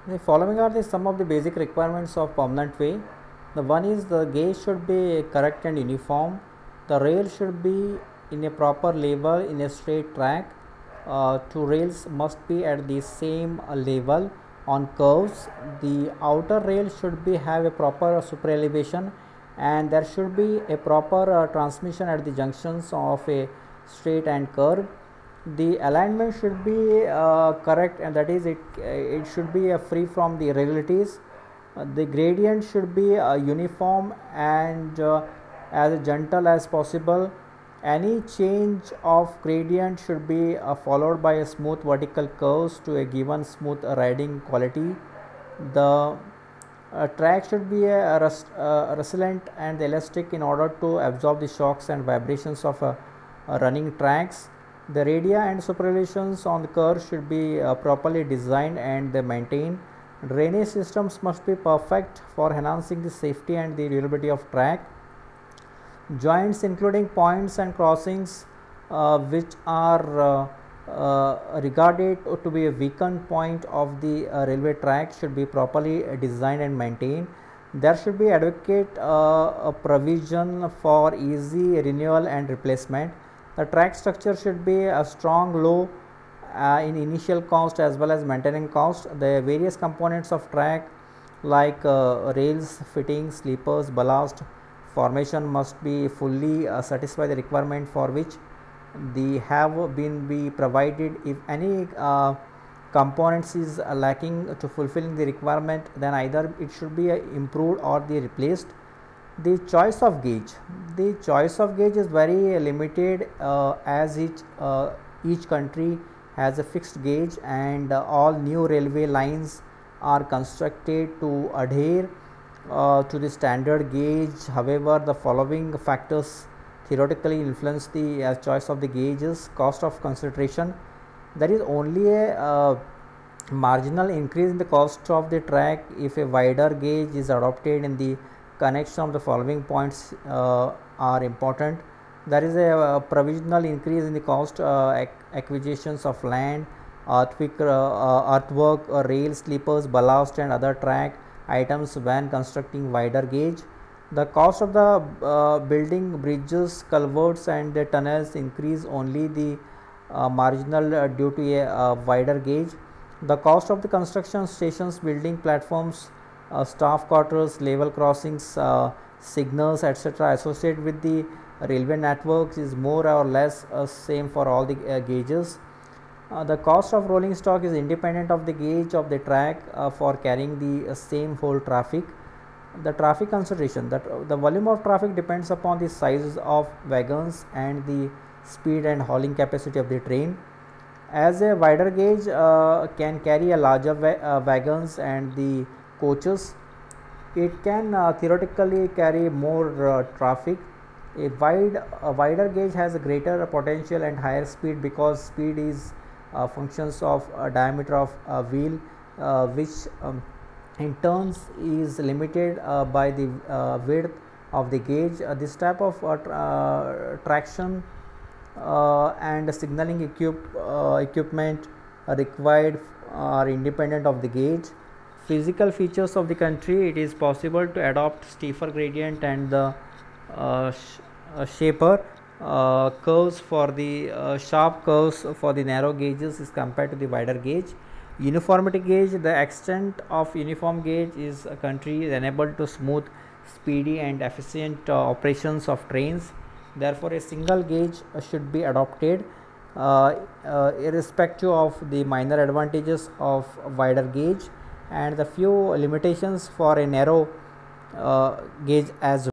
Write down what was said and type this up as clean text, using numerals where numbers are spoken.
The following are some of the basic requirements of permanent way. The one is the gauge should be correct and uniform. The rail should be in a proper level in a straight track. Two rails must be at the same level on curves. The outer rail should be have a proper super elevation, and there should be a proper transmission at the junctions of a straight and curve. The alignment should be correct, and that is it should be free from the irregularities. The gradient should be uniform and as gentle as possible. Any change of gradient should be followed by a smooth vertical curves to a given smooth riding quality. The track should be resilient and elastic in order to absorb the shocks and vibrations of running tracks. The radia and superilitions on the curve should be properly designed and maintained. Drainage systems must be perfect for enhancing the safety and the durability of track. Joints including points and crossings which are regarded to be a weakened point of the railway track should be properly designed and maintained. There should be adequate a provision for easy renewal and replacement. The track structure should be a strong, low in initial cost as well as maintaining cost. The various components of track like rails, fittings, sleepers, ballast formation must be fully satisfy the requirement for which they have been be provided. If any components is lacking to fulfilling the requirement, then either it should be improved or the replaced. The choice of gauge is very limited as each country has a fixed gauge, and all new railway lines are constructed to adhere to the standard gauge. However, the following factors theoretically influence the choice of the gauges. Cost of consideration, there is only a marginal increase in the cost of the track if a wider gauge is adopted. In the connection of the following points are important. There is a provisional increase in the cost acquisitions of land, earthwork, rail, sleepers, ballast and other track items when constructing wider gauge. The cost of the building bridges, culverts and the tunnels increase only the marginal due to a wider gauge. The cost of the construction stations, building platforms, staff quarters, level crossings, signals etc. associated with the railway networks is more or less same for all the gauges. The cost of rolling stock is independent of the gauge of the track for carrying the same whole traffic. The traffic consideration, that the volume of traffic depends upon the size of wagons and the speed and hauling capacity of the train. As a wider gauge can carry a larger wagons and the coaches, it can theoretically carry more traffic. A wider gauge has a greater potential and higher speed because speed is functions of diameter of wheel, which in turns is limited by the width of the gauge. This type of traction and signaling equipment required are independent of the gauge. Physical features of the country, it is possible to adopt steeper gradient and the shaper curves for the sharp curves for the narrow gauges is compared to the wider gauge. Uniformity gauge, the extent of uniform gauge is a country is enabled to smooth, speedy and efficient operations of trains. Therefore, a single gauge should be adopted irrespective of the minor advantages of wider gauge and the few limitations for a narrow gauge as well.